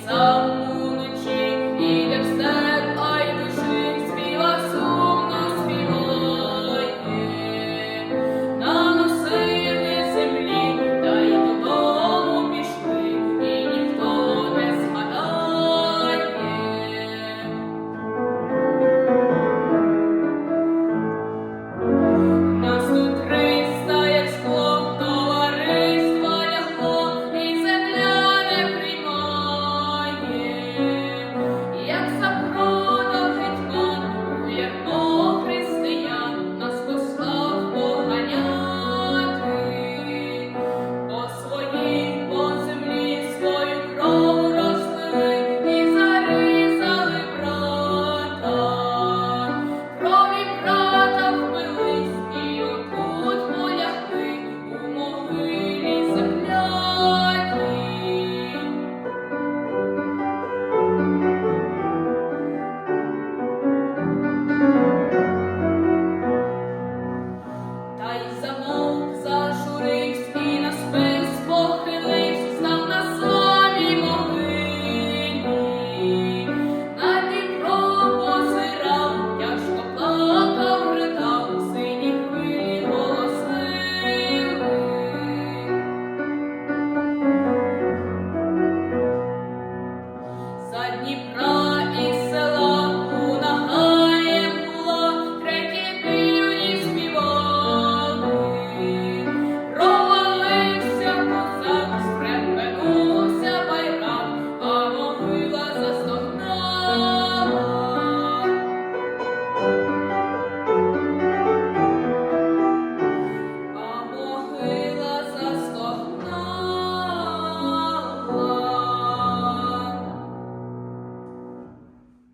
сам уночі іде в степ, а й душі співа сумно співає. Наносили землі, та й додому пішли, і ніхто не згадає. Нас тут 300, як скло, товариства лягло, і земля не приймає. Як запродав гетьман у ярмо християн, нас послав поганяти. По своїй, по землі свою кров розлили і зарізали брата. Крові брата впились, і отут полягли у могилі земляній. Та й замовк, зажуривсь, і на спис похиливсь, став на самій могилі. На Дніпро позирав, тяжко плакав, ридав, сині хвилі голосили. За Дніпра